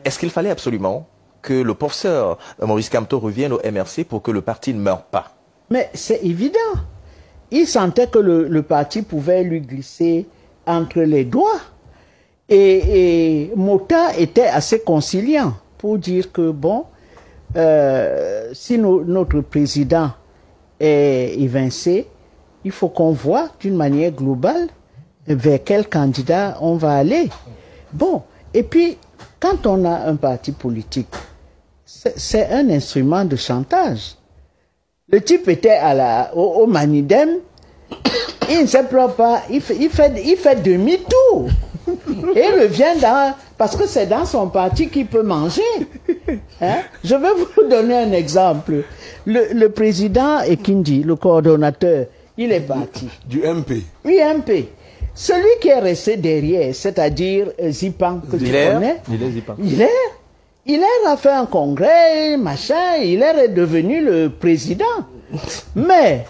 Est-ce qu'il fallait absolument que le professeur Maurice Kamto revienne au MRC pour que le parti ne meure pas? Mais c'est évident. Il sentait que le parti pouvait lui glisser entre les doigts. Et Mota était assez conciliant pour dire que, bon, si notre président est évincé, il faut qu'on voit d'une manière globale vers quel candidat on va aller. Bon, et puis, quand on a un parti politique, c'est un instrument de chantage. Le type était au Manidem, il ne se plaint pas, il fait demi-tour. Et il revient parce que c'est dans son parti qu'il peut manger. Hein? Je vais vous donner un exemple. Le président Ekindi, le coordonnateur, il est parti. Du MP. Oui, MP. Celui qui est resté derrière, c'est-à-dire Zipan, que tu connais, Hilaire a fait un congrès, machin, Hilaire est devenu le président. Mais,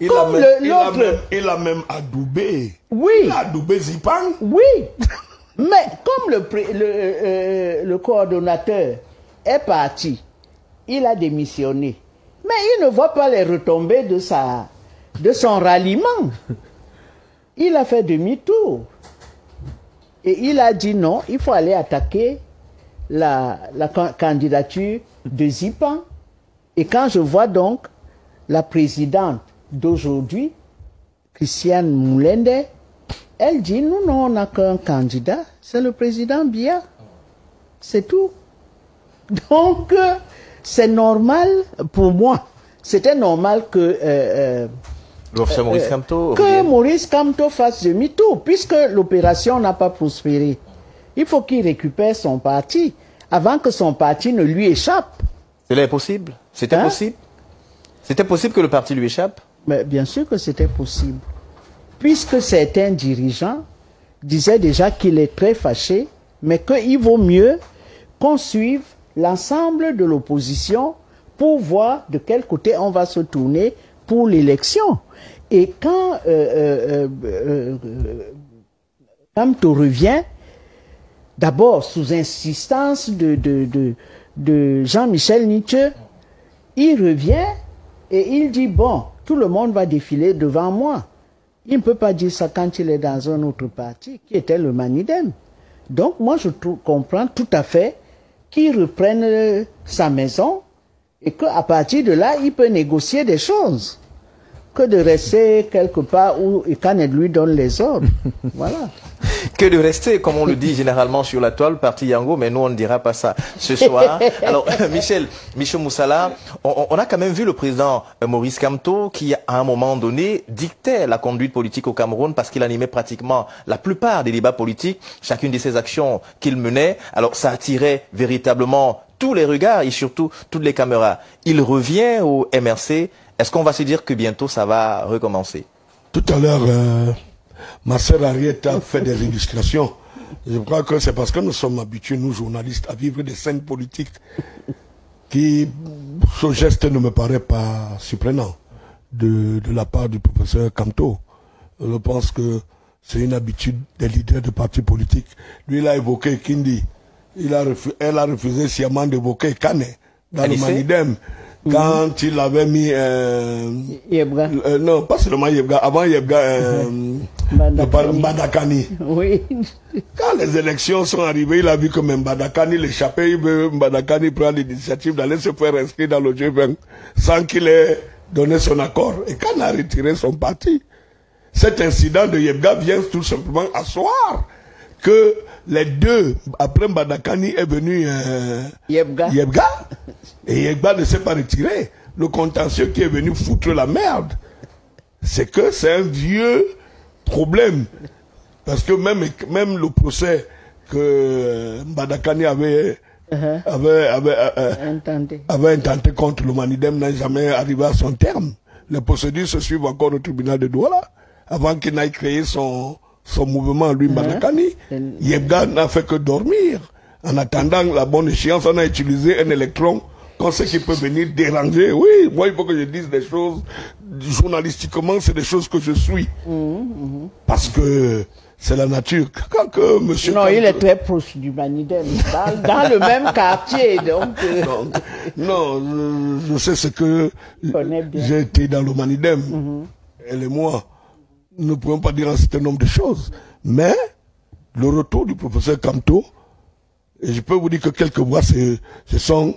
il a même adoubé. Oui. Il a adoubé Zipan. Oui. Mais comme le coordonnateur est parti, il a démissionné. Mais il ne voit pas les retombées de son ralliement. Il a fait demi-tour. Et il a dit non, il faut aller attaquer la candidature de Zipan. Et quand je vois donc la présidente d'aujourd'hui, Christiane Moulende, elle dit, nous, non, on n'a qu'un candidat, c'est le président Biya. C'est tout. Donc, c'est normal pour moi. C'était normal que... Maurice Kamto fasse demi-tour, puisque l'opération n'a pas prospéré. Il faut qu'il récupère son parti, avant que son parti ne lui échappe. C'était possible? C'était possible? C'était possible que le parti lui échappe? Mais bien sûr que c'était possible. Puisque certains dirigeants disaient déjà qu'il est très fâché, mais qu'il vaut mieux qu'on suive l'ensemble de l'opposition pour voir de quel côté on va se tourner pour l'élection. Et quand Kamto revient, d'abord sous insistance de Jean-Michel Nietzsche, il revient et il dit, bon, tout le monde va défiler devant moi. Il ne peut pas dire ça quand il est dans un autre parti, qui était le Manidem. Donc, moi, je comprends tout à fait qu'il reprenne sa maison et qu'à partir de là, il peut négocier des choses. Que de rester quelque part où Ikanet lui donne les ordres. Voilà. Que de rester, comme on le dit généralement sur la toile, parti Yango, mais nous on ne dira pas ça ce soir. Alors, Michel Moussala, on a quand même vu le président Maurice Kamto qui, à un moment donné, dictait la conduite politique au Cameroun parce qu'il animait pratiquement la plupart des débats politiques, chacune de ses actions qu'il menait. Alors, ça attirait véritablement tous les regards et surtout toutes les caméras. Il revient au MRC. Est-ce qu'on va se dire que bientôt ça va recommencer? Tout à l'heure, ma sœur Ariette a fait des illustrations. Je crois que c'est parce que nous sommes habitués, nous journalistes, à vivre des scènes politiques qui, ce geste ne me paraît pas surprenant de la part du professeur Kamto. Je pense que c'est une habitude des leaders de partis politiques. Lui, il a évoqué Kindi. Elle a refusé sciemment d'évoquer Kane dans le Manidem. Quand il avait mis... Yebga. Non, pas seulement Yebga. Avant Yebga, Mbadakani. Oui. Quand les élections sont arrivées, il a vu que Mbadakani l'échappait. Mbadakani prend l'initiative d'aller se faire inscrire dans le G20 sans qu'il ait donné son accord. Et quand il a retiré son parti, cet incident de Yebga vient tout simplement asseoir que les deux, après Mbadakani est venu Yebga. Et Yebga ne s'est pas retiré. Le contentieux qui est venu foutre la merde, c'est que c'est un vieux problème. Parce que même le procès que Mbadakani avait intenté contre le Manidem n'a jamais arrivé à son terme. Les procédures se suivent encore au tribunal de Douala avant qu'il n'aille créer son mouvement, lui, Mbadakani. Yebga n'a fait que dormir. En attendant la bonne échéance, on a utilisé un électron qu'on sait qu'il peut venir déranger. Oui, moi, il faut que je dise des choses. Journalistiquement, c'est des choses que je suis. Parce que c'est la nature. Quand monsieur non, il est très proche du Manidem, dans le même quartier, donc... non, je sais ce que j'ai été dans le Manidem, elle et moi. Nous ne pouvons pas dire un certain nombre de choses, mais le retour du professeur Kamto, et je peux vous dire que quelques voix se sont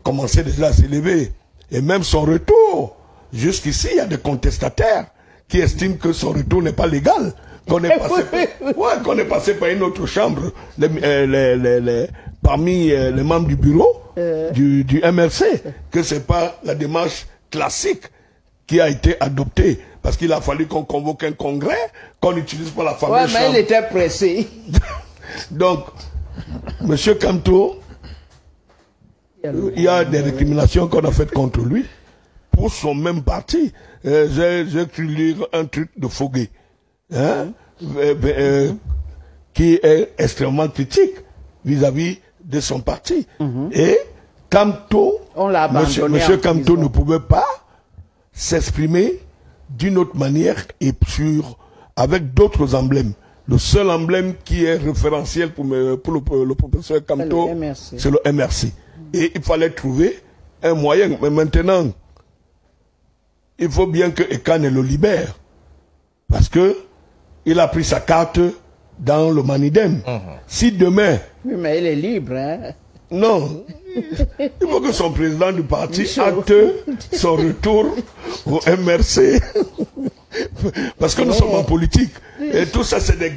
commencé déjà à s'élever. Et même son retour, jusqu'ici, il y a des contestataires qui estiment que son retour n'est pas légal. Qu'on est passé par une autre chambre parmi les membres du bureau du MRC, que c'est pas la démarche classique qui a été adoptée. Parce qu'il a fallu qu'on convoque un congrès, qu'on n'utilise pas la fameuse chambre. Ouais, mais il était pressé. Donc, monsieur Kamto, il y a des récriminations qu'on a faites contre lui pour son même parti. J'ai cru lire un truc de Foguet, hein, qui est extrêmement critique vis-à-vis de son parti. Et Kamto, monsieur Kamto ne pouvait pas s'exprimer d'une autre manière et avec d'autres emblèmes. Le seul emblème qui est référentiel pour le professeur Kamto, c'est le MRC. Et il fallait trouver un moyen. Mais maintenant, il faut bien que Ekane le libère. Parce que il a pris sa carte dans le Manidem. Si demain... Oui, mais il est libre, hein? Non. Il faut que son président du parti acte son retour au MRC. Parce que nous sommes en politique. Et tout ça, c'est des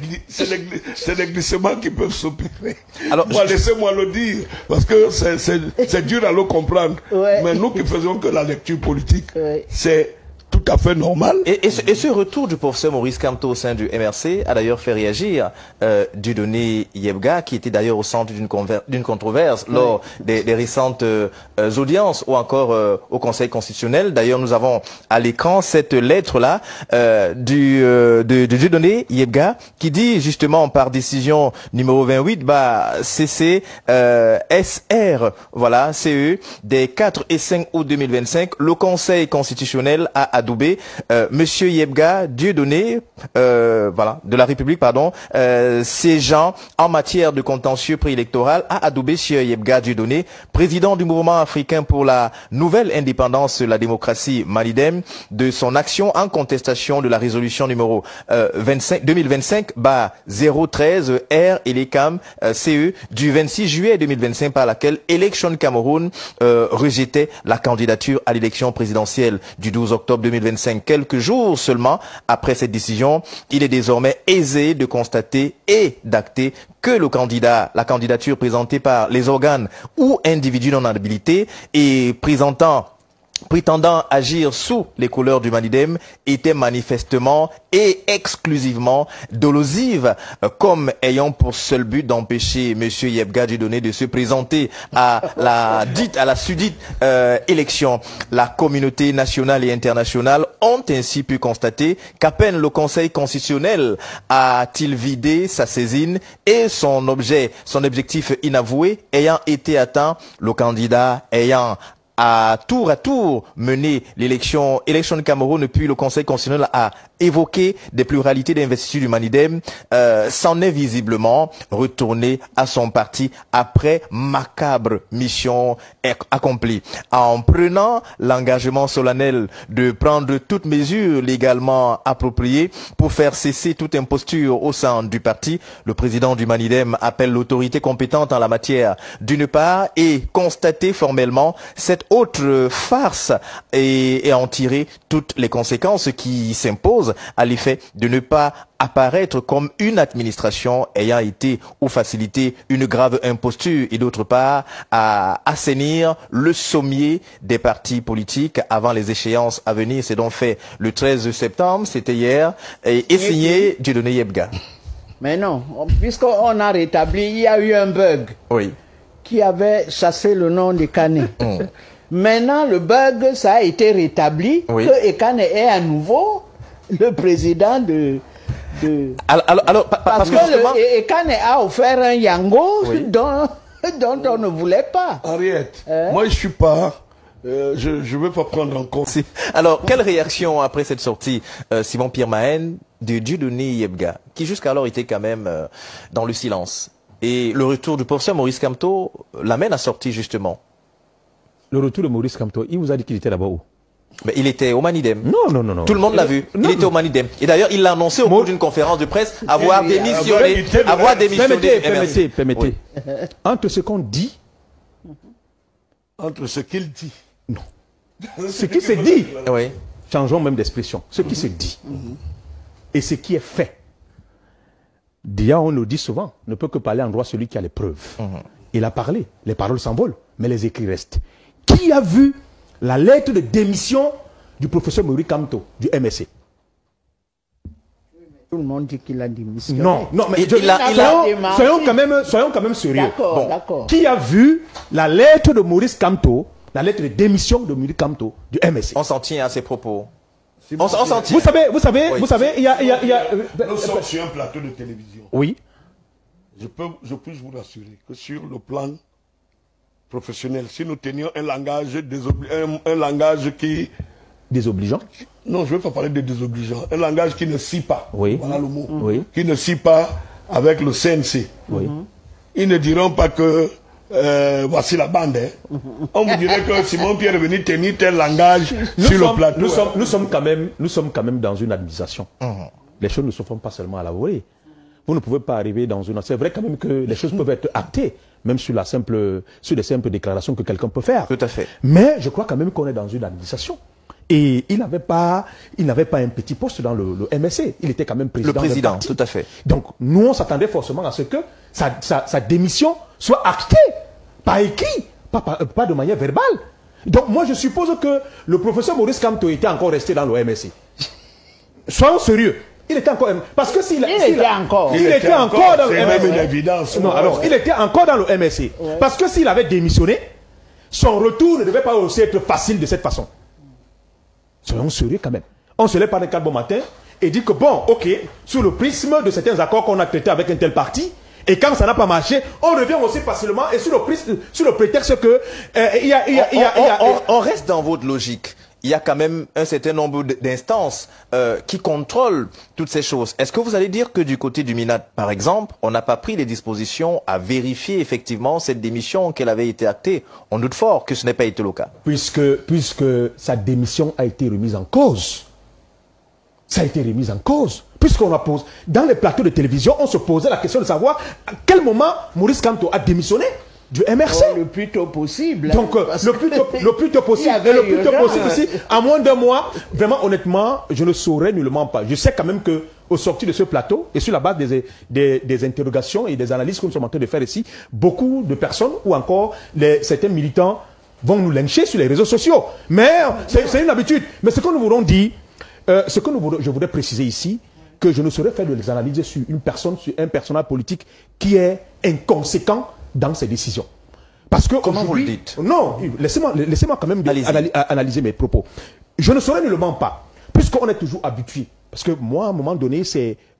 glissements qui peuvent s'opérer. Alors, laissez-moi le dire. Parce que c'est dur à le comprendre. Ouais. Mais nous qui faisons que la lecture politique, c'est tout à fait normal. Et ce retour du professeur Maurice Kamto au sein du MRC a d'ailleurs fait réagir Dieudonné Yebga, qui était d'ailleurs au centre d'une controverse lors des récentes audiences ou encore au Conseil constitutionnel. D'ailleurs, nous avons à l'écran cette lettre-là de Dieudonné Yebga qui dit justement par décision numéro 28, CC SR, voilà, CE, des 4 et 5 août 2025, le Conseil constitutionnel a adoubé Monsieur Yebga Dieudonné, voilà, de la République, pardon, siégeant en matière de contentieux préélectoral, a adoubé Monsieur Yebga Dieudonné, président du mouvement africain pour la nouvelle indépendance de la démocratie Manidem, de son action en contestation de la résolution numéro 2025-013 R et les CAM CE du 26 juillet 2025 par laquelle Election Cameroun rejetait la candidature à l'élection présidentielle du 12 octobre 2025. Quelques jours seulement après cette décision, il est désormais aisé de constater et d'acter que la candidature présentée par les organes ou individus non habilités et prétendant agir sous les couleurs du Manidem était manifestement et exclusivement dolosive, comme ayant pour seul but d'empêcher M. Yebga Dieudonné de se présenter à la sudite élection. La communauté nationale et internationale ont ainsi pu constater qu'à peine le Conseil constitutionnel a-t-il vidé sa saisine et son objectif inavoué ayant été atteint, le candidat ayant à tour mener l'élection Cameroun, puis le Conseil constitutionnel a évoqué des pluralités d'investiture du Manidem, s'en est visiblement retourné à son parti après macabre mission accomplie. En prenant l'engagement solennel de prendre toutes mesures légalement appropriées pour faire cesser toute imposture au sein du parti, le président du Manidem appelle l'autorité compétente en la matière d'une part et constater formellement cette autre farce et en tirer toutes les conséquences qui s'imposent à l'effet de ne pas apparaître comme une administration ayant été ou facilité une grave imposture et d'autre part à assainir le sommier des partis politiques avant les échéances à venir. C'est donc fait le 13 septembre, c'était hier, et signé Dieudonné Yebga. Mais non, puisqu'on a rétabli, il y a eu un bug qui avait chassé le nom de Kane. Maintenant, le bug, ça a été rétabli, que Ekane est à nouveau le président parce que Ekane a offert un Yango dont on ne voulait pas. Henriette, moi je suis pas... je ne veux pas prendre en compte. Alors, quelle réaction après cette sortie, Simon Pierre Mahen de Dieudonné Yebga, qui jusqu'alors était quand même dans le silence. Et le retour du professeur Maurice Kamto l'amène à sortir justement. Le retour de Maurice Kamto, il vous a dit qu'il était là-bas où? Mais il était au Manidem. Non. Tout le monde l'a vu. Il était au Manidem. Et d'ailleurs, il l'a annoncé au cours d'une conférence de presse, avoir démissionné. Permettez. Oui. Entre ce qu'on dit... Entre ce qu'il dit. Non. Ce qui se dit. Oui. Changeons même d'expression. Ce qui se dit. Et ce qui est fait. Déjà, on nous dit souvent, ne peut que parler en droit celui qui a les preuves. Il a parlé. Les paroles s'envolent, mais les écrits restent. Qui a vu la lettre de démission du professeur Maurice Kamto, du MSC? Tout le monde dit qu'il a démissionné. Non, mais soyons quand même sérieux. D'accord. Qui a vu la lettre de Maurice Kamto, la lettre de démission de Maurice Kamto, du MSC? On s'en tient à ses propos. On s'en tient. Vous savez, il y a... Nous sommes sur un plateau de télévision. Oui. Je puis vous rassurer que sur le plan professionnel, si nous tenions un langage qui... Désobligeant? Non, je ne veux pas parler de désobligeant. Un langage qui ne scie pas. Oui. Voilà le mot. Oui. Qui ne scie pas avec le CNC. Oui. Ils ne diront pas que voici la bande. On vous dirait que Simon Pierre est venu tenir tel langage sur le plateau. Nous sommes quand même dans une administration. Les choses ne se font pas seulement à la volée. Vous ne pouvez pas arriver dans une... C'est vrai quand même que les choses peuvent être actées, même sur des simples déclarations que quelqu'un peut faire. Tout à fait. Mais je crois quand même qu'on est dans une administration. Et il n'avait pas un petit poste dans le MSC. Il était quand même président. Le président, tout à fait. Donc, nous, on s'attendait forcément à ce que sa démission soit actée, par écrit, pas de manière verbale. Donc, moi, je suppose que le professeur Maurice Kamto était encore resté dans le MSC. Soyons sérieux. Il était encore... Parce que il était encore dans le MSC. C'est même une évidence. Non, alors, il était encore dans le MSC. Ouais. Parce que s'il avait démissionné, son retour ne devait pas aussi être facile de cette façon. Soyons sérieux quand même. On se lève par un bon matin et dit que bon, ok, sous le prisme de certains accords qu'on a traités avec un tel parti, et quand ça n'a pas marché, on revient aussi facilement et sous le prétexte que on reste dans votre logique. Il y a quand même un certain nombre d'instances qui contrôlent toutes ces choses. Est-ce que vous allez dire que du côté du MINAT, par exemple, on n'a pas pris les dispositions à vérifier effectivement cette démission qu'elle avait été actée? On doute fort que ce n'ait pas été le cas. Puisque sa démission a été remise en cause. Ça a été remis en cause. Puisqu'on la pose. Dans les plateaux de télévision, on se posait la question de savoir à quel moment Maurice Kamto a démissionné du MRC. Le plus tôt possible. Donc, le plus tôt possible. Et le plus tôt possible aussi, à moins d'un mois, vraiment, honnêtement, je ne saurais nullement pas. Je sais quand même que, au sortir de ce plateau, et sur la base des interrogations et des analyses que nous sommes en train de faire ici, beaucoup de personnes, ou encore certains militants, vont nous lyncher sur les réseaux sociaux. Mais, c'est une habitude. Mais ce que nous voulons dire, je voudrais préciser ici, que je ne saurais faire des analyses sur une personne, sur un personnage politique qui est inconséquent dans ses décisions. Parce que comment vous le dites? Non, laissez-moi quand même analyser mes propos. Je ne saurais nullement pas, puisqu'on est toujours habitué. Parce que moi, à un moment donné,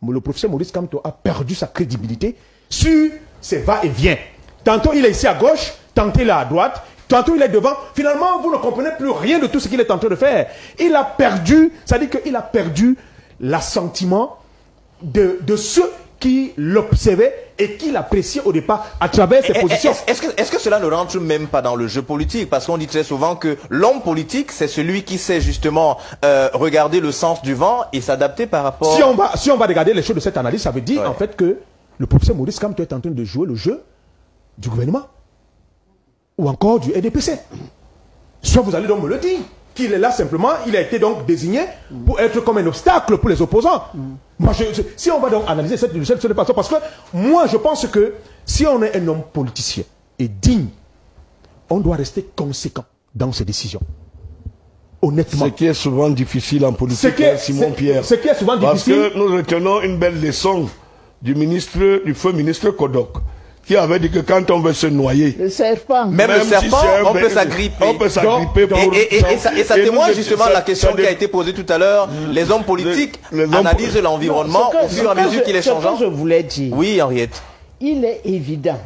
le professeur Maurice Kamto a perdu sa crédibilité sur ses va-et-vient. Tantôt il est ici à gauche, tantôt il est à droite, tantôt il est devant. Finalement, vous ne comprenez plus rien de tout ce qu'il est en train de faire. Il a perdu, c'est-à-dire qu'il a perdu l'assentiment de ceux qui l'observaient et qui l'appréciaient au départ à travers ses positions. Est-ce que cela ne rentre même pas dans le jeu politique? Parce qu'on dit très souvent que l'homme politique, c'est celui qui sait justement regarder le sens du vent et s'adapter par rapport... Si on va regarder les choses de cette analyse, ça veut dire en fait que le professeur Maurice Kamto est en train de jouer le jeu du gouvernement ou encore du RDPC. Soit vous allez donc me le dire, qu'il est là simplement, il a été donc désigné pour être comme un obstacle pour les opposants. Moi, si on va donc analyser cette façon, parce que moi je pense que si on est un homme politicien et digne, on doit rester conséquent dans ses décisions. Honnêtement. Ce qui est souvent difficile en politique, Simon Pierre. Ce qui est souvent difficile. Parce que nous retenons une belle leçon du feu ministre Kodok, qui avait dit que quand on veut se noyer, le serpent, même le serpent, on peut s'agripper. On peut s'agripper pour... Et ça témoigne justement la question qui a été posée tout à l'heure. Les hommes politiques analysent l'environnement au fur et à mesure qu'il est changeant. Ce que je voulais dire. Oui, Henriette. Il est évident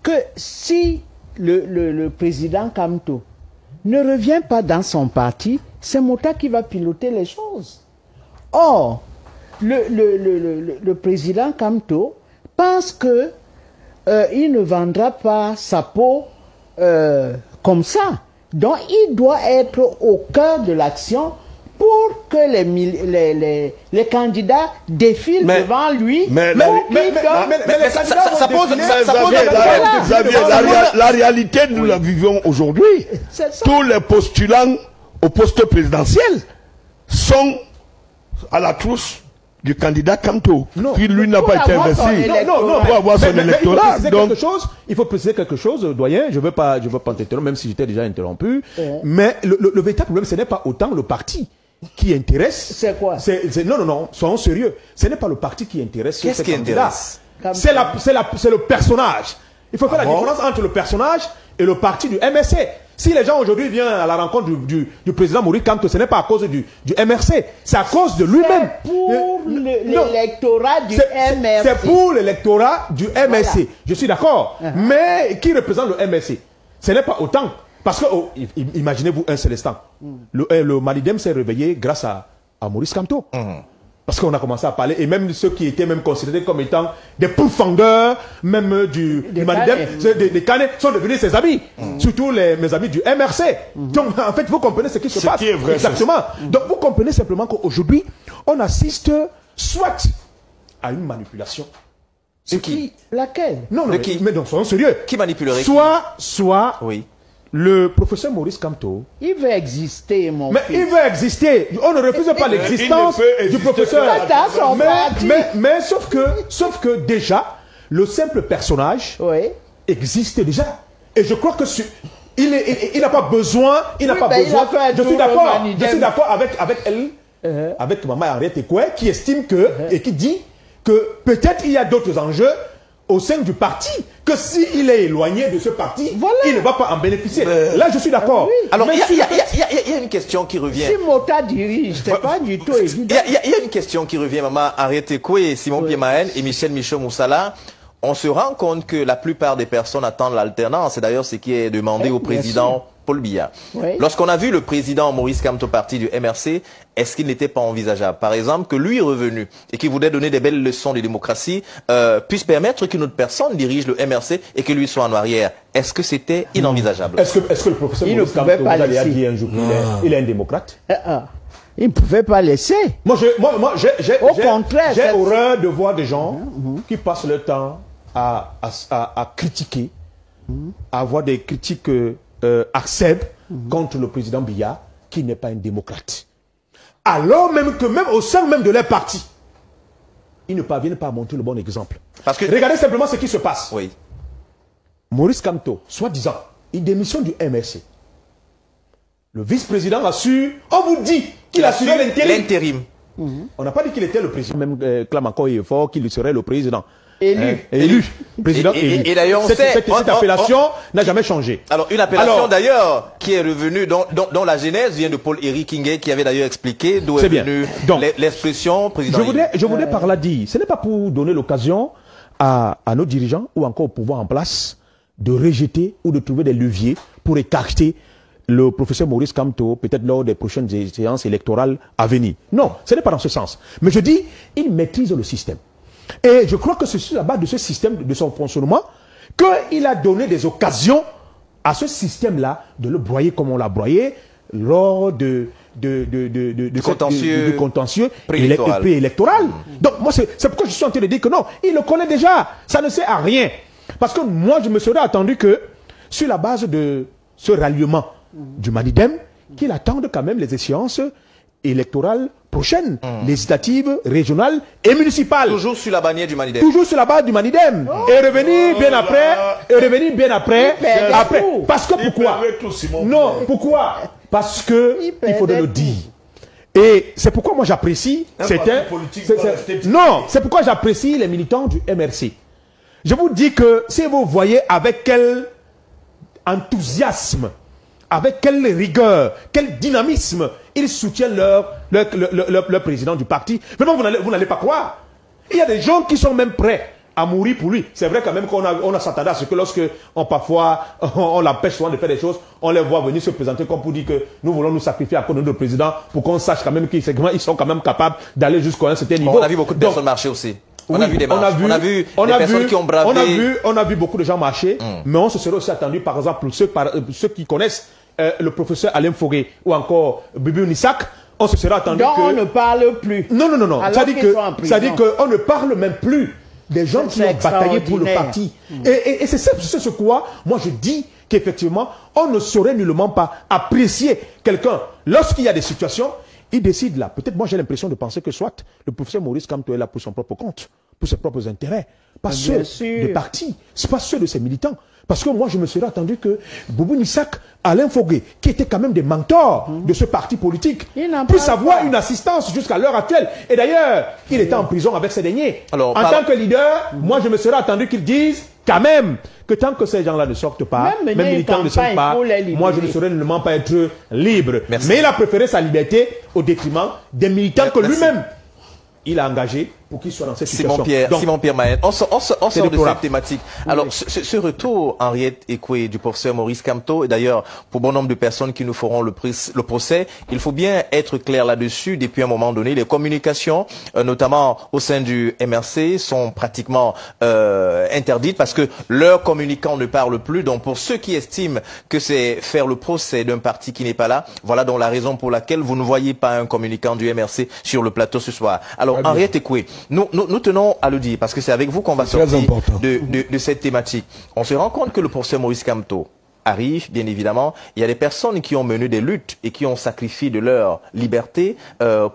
que si le président Kamto ne revient pas dans son parti, c'est Mota qui va piloter les choses. Or, le président Kamto pense que il ne vendra pas sa peau comme ça. Donc, il doit être au cœur de l'action pour que les candidats défilent devant lui. Mais ça pose la réalité, nous la vivons aujourd'hui. Tous les postulants au poste présidentiel sont à la trousse du candidat Kamto. Puis lui n'a pas été investi. Pour avoir son électorat. Il faut préciser quelque chose, doyen. Je veux pas t'interrompre, même si j'étais déjà interrompu. Mais le véritable problème, ce n'est pas autant le parti qui intéresse. C'est quoi? Non, soyons sérieux. Ce n'est pas le parti qui intéresse. Qu'est-ce qui intéresse? C'est le personnage. Il faut faire la différence entre le personnage et le parti du MRC. Si les gens aujourd'hui viennent à la rencontre du président Maurice Kamto, ce n'est pas à cause du MRC, c'est à cause de lui-même. C'est pour l'électorat du MRC. C'est pour l'électorat du MRC. Voilà. Je suis d'accord. Mais qui représente le MRC? Ce n'est pas autant. Parce que, imaginez-vous un seul instant. Le Malidem s'est réveillé grâce à Maurice Kamto. Parce qu'on a commencé à parler, et même ceux qui étaient même considérés comme étant des pourfendeurs, même du Malidem, des Canets, sont devenus ses amis. Surtout mes amis du MRC. Donc, en fait, vous comprenez ce qui se passe. Qui est vrai, exactement. Donc, vous comprenez simplement qu'aujourd'hui, on assiste soit à une manipulation. C'est qui? Laquelle? Non, de qui? Mais non, soyons sérieux. Qui manipulerait? Soit oui. Le professeur Maurice Kamto. Il veut exister, mon fils. Mais il veut exister. On ne refuse pas l'existence du professeur. Mais sauf que déjà, le simple personnage existe déjà. Et je crois que il n'a pas besoin. Je suis d'accord avec elle, avec maman Henriette Ekoué, qui estime et qui dit que peut-être il y a d'autres enjeux au sein du parti, que s'il est éloigné de ce parti, il ne va pas en bénéficier. Là, je suis d'accord. Alors, il y a une question qui revient. Si Mota dirige, c'est pas du tout évident. Il y a une question qui revient, maman Henriette Ekoué, Simon Piemahen et Michel Moussala. On se rend compte que la plupart des personnes attendent l'alternance. C'est d'ailleurs ce qui est demandé au président Paul Biya. Lorsqu'on a vu le président Maurice Kamto parti du MRC, est-ce qu'il n'était pas envisageable, par exemple, que lui revenu et qui voulait donner des belles leçons de démocratie puisse permettre qu'une autre personne dirige le MRC et que lui soit en arrière? Est-ce que c'était inenvisageable? Est-ce que le professeur Maurice Kamto a dit un jour qu'il est un démocrate? Il ne pouvait pas laisser. J'ai horreur de voir des gens qui passent leur temps à critiquer, à avoir des critiques acerbes contre le président Biya, qui n'est pas un démocrate. Alors même que même au sein même de leur parti, ils ne parviennent pas à montrer le bon exemple. Parce que regardez simplement ce qui se passe. Oui. Maurice Kamto, soi-disant, il démissionne du MRC. Le vice-président a su, on vous dit qu'il a assuré l'intérim. On n'a pas dit qu'il était le président, même clame encore et fort qu'il serait le président. Élu. Président élu. Et d'ailleurs, cette appellation n'a jamais changé. Alors, une appellation d'ailleurs qui est revenue, dont la genèse vient de Paul-Éric Kingué, qui avait d'ailleurs expliqué d'où est venue l'expression président élu. Je voudrais par là dire, ce n'est pas pour donner l'occasion à nos dirigeants ou encore au pouvoir en place de rejeter ou de trouver des leviers pour écarter le professeur Maurice Kamto, peut-être lors des prochaines séances électorales à venir. Non, ce n'est pas dans ce sens. Mais je dis, il maîtrise le système. Et je crois que c'est sur la base de ce système, de son fonctionnement, qu'il a donné des occasions à ce système-là de le broyer comme on l'a broyé lors du contentieux préélectoral. Donc moi, c'est pourquoi je suis en train de dire que non, il le connaît déjà, ça ne sert à rien. Parce que moi, je me serais attendu que, sur la base de ce ralliement du Malidem, qu'il attende quand même les échéances électorales prochaines, législatives, régionales et municipales. Toujours sur la bannière du Malidem. Toujours sur la base du Malidem. Et revenir bien après. Parce que pourquoi? Non, pourquoi? Parce que il faudrait le dire. Et c'est pourquoi moi j'apprécie c'est pourquoi j'apprécie les militants du MRC. Je vous dis que si vous voyez avec quel enthousiasme, avec quelle rigueur, quel dynamisme ils soutiennent leur président du parti, vraiment vous n'allez pas croire. Il y a des gens qui sont même prêts à mourir pour lui. C'est vrai quand même qu'on a s'attendait à ce que lorsque parfois on l'empêche souvent de faire des choses, on les voit venir se présenter comme pour dire que nous voulons nous sacrifier à cause de notre président pour qu'on sache quand même qu'ils sont quand même capables d'aller jusqu'à un certain niveau. On a vu beaucoup de personnes marcher aussi. On a vu des marches. On a vu des personnes qui ont bravé. On a vu beaucoup de gens marcher, mais on se serait aussi attendu, par exemple, ceux qui connaissent le professeur Alain Fogué ou encore Bibi Nissak, on se serait attendu donc on ne parle plus. Non. C'est-à-dire qu'on ne parle même plus des gens qui ont bataillé pour le parti. Et c'est ce quoi, moi je dis qu'effectivement, on ne saurait nullement pas apprécier quelqu'un. Lorsqu'il y a des situations, il décide là. Peut-être moi j'ai l'impression de penser que soit le professeur Maurice Kamto est là pour son propre compte, pour ses propres intérêts. Pas ceux des partis, c'est pas ceux de ses militants. Parce que moi, je me serais attendu que Boubou Nissak, Alain Fogué, qui étaient quand même des mentors de ce parti politique, puissent avoir une assistance jusqu'à l'heure actuelle. Et d'ailleurs, il était en prison avec ces derniers. Alors, en tant que leader, moi, je me serais attendu qu'ils disent quand même que tant que ces gens-là ne sortent pas, même militants ne sortent pas, moi, je ne saurais nullement pas être libre. Merci. Mais il a préféré sa liberté au détriment des militants que lui-même il a engagé pour qu'il soit dans cette situation. Simon-Pierre Maët, on sort de cette thématique. Alors, ce retour, Henriette Ekwe, du professeur Maurice Kamto, et d'ailleurs, pour bon nombre de personnes qui nous feront le procès, il faut bien être clair là-dessus. Depuis un moment donné, les communications, notamment au sein du MRC, sont pratiquement interdites parce que leurs communicants ne parlent plus. Donc, pour ceux qui estiment que c'est faire le procès d'un parti qui n'est pas là, voilà donc la raison pour laquelle vous ne voyez pas un communicant du MRC sur le plateau ce soir. Alors, Henriette Ekwe, nous tenons à le dire, parce que c'est avec vous qu'on va sortir de cette thématique. On se rend compte que le professeur Maurice Kamto arrive, bien évidemment. Il y a des personnes qui ont mené des luttes et qui ont sacrifié de leur liberté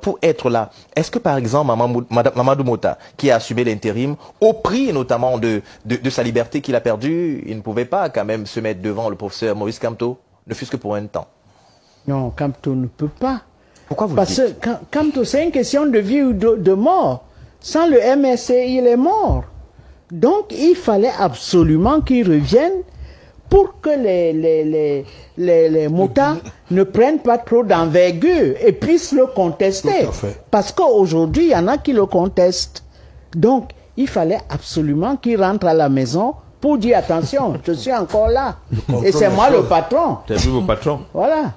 pour être là. Est-ce que, par exemple, Mamadou Mota, qui a assumé l'intérim, au prix notamment de sa liberté qu'il a perdue, il ne pouvait pas quand même se mettre devant le professeur Maurice Kamto, ne fût-ce que pour un temps? Non, Kamto ne peut pas. Pourquoi vous le dites? Parce que Kamto, c'est une question de vie ou de mort. Sans le MSC, il est mort. Donc, il fallait absolument qu'il revienne pour que les motards ne prennent pas trop d'envergure et puissent le contester. Parce qu'aujourd'hui, il y en a qui le contestent. Donc, il fallait absolument qu'il rentre à la maison pour dire attention, je suis encore là. Et c'est moi le patron. C'est vous le patron. Voilà.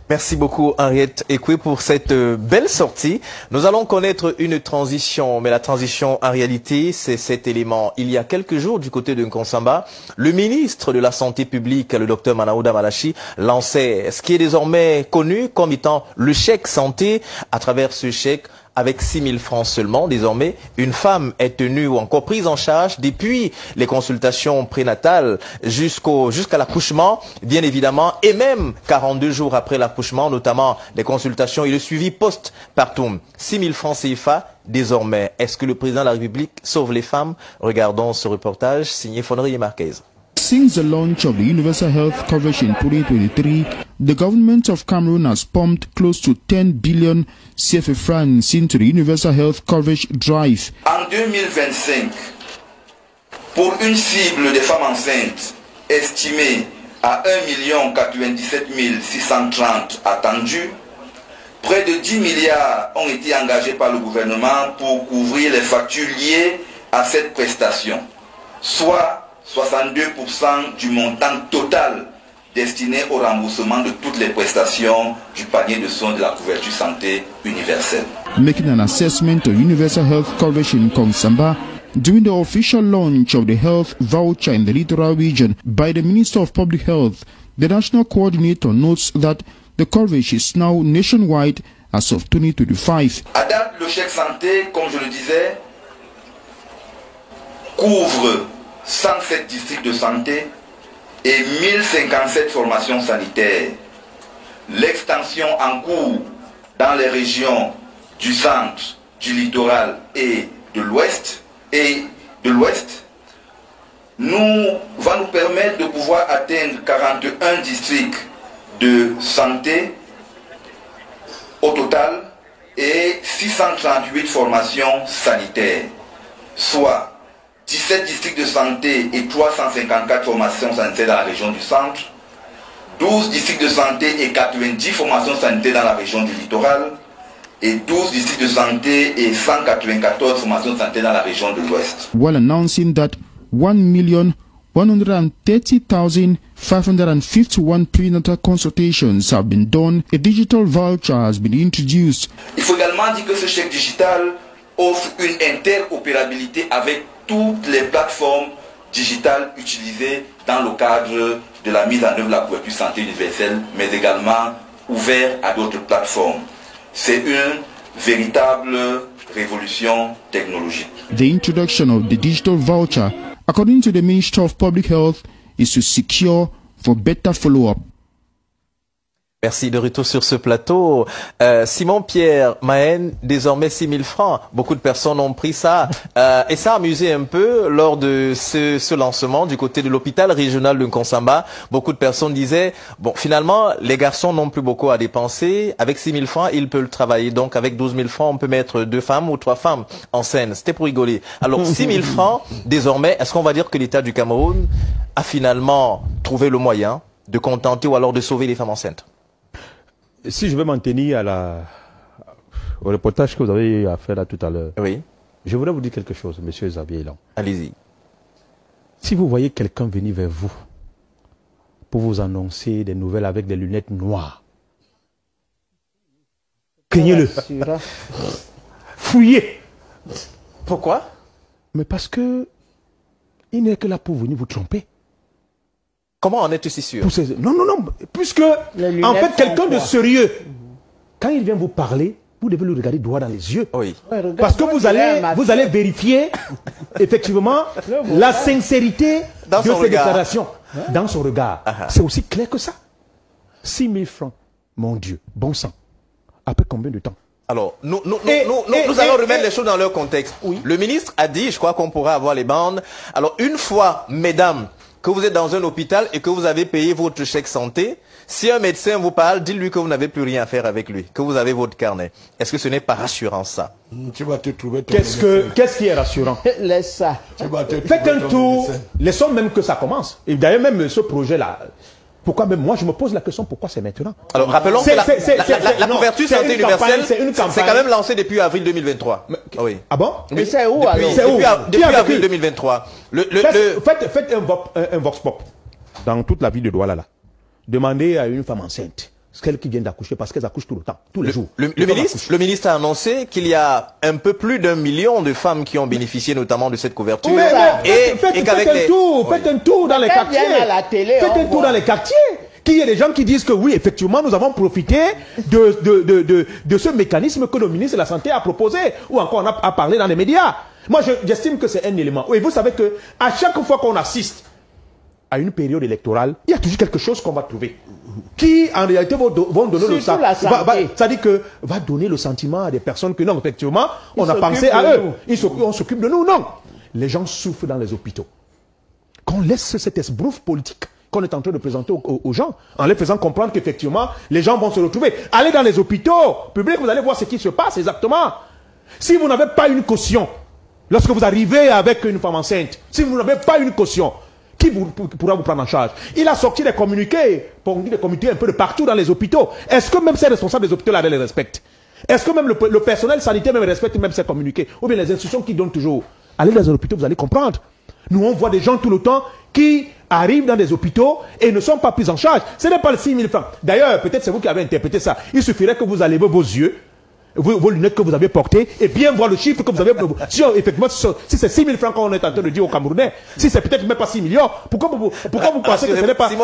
Merci beaucoup Henriette Ekwe pour cette belle sortie. Nous allons connaître une transition, mais la transition en réalité c'est cet élément. Il y a quelques jours du côté de Nkonsamba, le ministre de la Santé publique, le docteur Manaouda Malachi, lançait ce qui est désormais connu comme étant le chèque santé. À travers ce chèque, avec 6 000 francs seulement, désormais, une femme est tenue ou encore prise en charge depuis les consultations prénatales jusqu'à l'accouchement, bien évidemment, et même 42 jours après l'accouchement, notamment les consultations et le suivi post-partum. 6 000 francs CFA, désormais. Est-ce que le président de la République sauve les femmes? Regardons ce reportage signé Fonri Marquez. Since the launch of the Universal Health Coverage in 2023, the government of Cameroon has pumped close to 10 billion CFA francs into the Universal Health Coverage drive. En 2025, pour une cible des femmes enceintes estimée à 1 097 630 attendues, près de 10 milliards ont été engagés par le gouvernement pour couvrir les factures liées à cette prestation, soit 62% du montant total destiné au remboursement de toutes les prestations du panier de soins de la couverture santé universelle. Making an assessment of universal health coverage in Nkonsamba during the official launch of the health voucher in the littoral region by the Minister of Public Health, the national coordinator notes that the coverage is now nationwide as of 2025. À date, le chèque santé, comme je le disais, couvre 107 districts de santé et 1057 formations sanitaires. L'extension en cours dans les régions du centre, du littoral et de l'ouest va nous permettre de pouvoir atteindre 41 districts de santé au total et 638 formations sanitaires, soit 17 districts de santé et 354 formations sanitaires dans la région du centre, 12 districts de santé et 90 formations sanitaires dans la région du littoral, et 12 districts de santé et 194 formations de santé dans la région de l'Ouest. While announcing that 1,130,551 prenatal consultations have been done, a digital voucher has been introduced. Il faut également dire que ce chèque digital offre une interopérabilité avec toutes les plateformes digitales utilisées dans le cadre de la mise en œuvre de la couverture santé universelle, mais également ouvert à d'autres plateformes. C'est une véritable révolution technologique. The introduction of the digital voucher, according to the Ministry of Public Health, is to secure for better follow-up. Merci, de retour sur ce plateau. Simon-Pierre Mahen, désormais 6 000 francs. Beaucoup de personnes ont pris ça. Et ça a amusé un peu lors de ce lancement du côté de l'hôpital régional de Nkonsamba. Beaucoup de personnes disaient, bon, finalement, les garçons n'ont plus beaucoup à dépenser. Avec 6 000 francs, ils peuvent travailler. Donc, avec 12 000 francs, on peut mettre 2 femmes ou 3 femmes en scène. C'était pour rigoler. Alors, 6 000 francs, désormais, est-ce qu'on va dire que l'État du Cameroun a finalement trouvé le moyen de contenter ou alors de sauver les femmes enceintes? Si je veux m'en tenir au reportage que vous avez à faire là tout à l'heure, oui. Je voudrais vous dire quelque chose, monsieur Xavier Elan. Allez-y. Si vous voyez quelqu'un venir vers vous pour vous annoncer des nouvelles avec des lunettes noires, craignez-le. Fouillez. Pourquoi? Mais parce que il n'est que là pour venir vous tromper. Comment en êtes-vous si sûr? Non, puisque, en fait, quelqu'un de sérieux, quand il vient vous parler, vous devez le regarder droit dans les yeux. Oui. Parce que vous allez vérifier, effectivement, la sincérité de ses déclarations. Dans son regard. C'est aussi clair que ça. 6 000 francs, mon Dieu, bon sang. Après combien de temps? Alors, nous allons remettre les choses dans leur contexte. Oui. Le ministre a dit, je crois qu'on pourra avoir les bandes. Alors, une fois, mesdames, que vous êtes dans un hôpital et que vous avez payé votre chèque santé, si un médecin vous parle, dites-lui que vous n'avez plus rien à faire avec lui, que vous avez votre carnet. Est-ce que ce n'est pas rassurant, ça? Tu vas te trouver ton Qu'est-ce qui est rassurant? Laisse ça. Faites un tour, laissons même que ça commence. Et d'ailleurs, même ce projet-là, pourquoi même moi je me pose la question, pourquoi c'est maintenant? Alors rappelons que la couverture santé universelle, c'est quand même lancé depuis avril 2023. Oui. Ah bon? Mais c'est où alors? Depuis avril 2023. Faites un vox pop dans toute la ville de Douala là. Demandez à une femme enceinte, celle qui vient d'accoucher, parce qu'elles accouchent tout le temps, tous les jours. Le ministre a annoncé qu'il y a un peu plus d'1 million de femmes qui ont bénéficié notamment de cette couverture. Oui, faites un tour dans les quartiers. Faites un tour dans les quartiers. Qu'il y ait des gens qui disent que oui, effectivement, nous avons profité de ce mécanisme que le ministre de la Santé a proposé, ou encore on a parlé dans les médias. Moi, j'estime que c'est un élément. Oui, vous savez que à chaque fois qu'on assiste à une période électorale, il y a toujours quelque chose qu'on va trouver qui, en réalité, vont donner le sentiment. C'est-à-dire que va donner le sentiment à des personnes que non, effectivement, on a pensé à eux. On s'occupe de nous. Non. Les gens souffrent dans les hôpitaux. Qu'on laisse cette esbrouffe politique qu'on est en train de présenter aux gens, en les faisant comprendre qu'effectivement, les gens vont se retrouver. Allez dans les hôpitaux publics, vous allez voir ce qui se passe exactement. Si vous n'avez pas une caution, lorsque vous arrivez avec une femme enceinte, si vous n'avez pas une caution, qui pourra vous prendre en charge? Il a sorti des communiqués, un peu de partout dans les hôpitaux. Est-ce que même ces responsables des hôpitaux là les respectent? Est-ce que même le personnel sanitaire même respecte même ces communiqués? Ou bien les instructions qu'ils donnent toujours? Allez dans les hôpitaux, vous allez comprendre. Nous, on voit des gens tout le temps qui arrivent dans des hôpitaux et ne sont pas pris en charge. Ce n'est pas le 6 000 francs. D'ailleurs, peut-être c'est vous qui avez interprété ça. Il suffirait que vous allez vos yeux, vos lunettes que vous avez portées, et bien voir le chiffre que vous avez. Effectivement, si c'est 6 000 francs qu'on est en train de dire aux Camerounais, si c'est peut-être même pas 6 millions, pourquoi vous pensez que ce n'est pas 6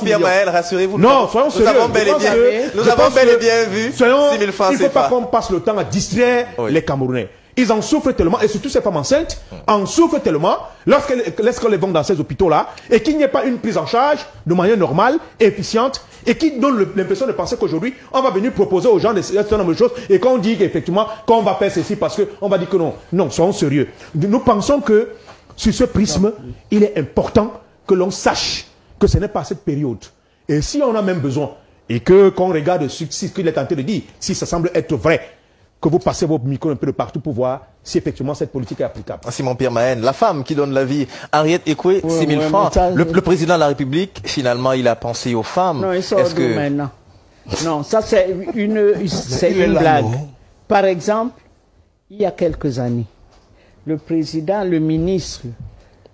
millions? Rassurez-vous. Non, soyons sérieux. Nous avons bel et bien vu 6 000 francs. Il ne faut pas qu'on passe le temps à distraire les Camerounais. Ils en souffrent tellement, et surtout ces femmes enceintes, en souffrent tellement lorsqu'elles vont dans ces hôpitaux-là, et qu'il n'y ait pas une prise en charge de manière normale, efficiente, et qui donne l'impression de penser qu'aujourd'hui, on va venir proposer aux gens de certain nombre de choses, et qu'on dit qu'effectivement, qu'on va faire ceci parce qu'on va dire que non. Non, soyons sérieux. Nous pensons que, sur ce prisme, il est important que l'on sache que ce n'est pas cette période. Et si on a même besoin, et qu'on regarde ce qu'il est tenté de dire, si ça semble être vrai, que vous passez vos micros un peu de partout pour voir si effectivement cette politique est applicable. Simon-Pierre Mahen, la femme qui donne la vie, Henriette Ekwe, 6 000 francs. Le président de la République, finalement, il a pensé aux femmes. Non, il sort d'où maintenant? Non, ça c'est une blague. Par exemple, il y a quelques années, le président, le ministre,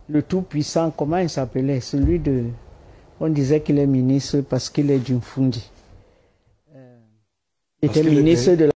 le tout-puissant, comment il s'appelait? Celui de... On disait qu'il est ministre parce qu'il est d'une Fundi. Il était ministre de la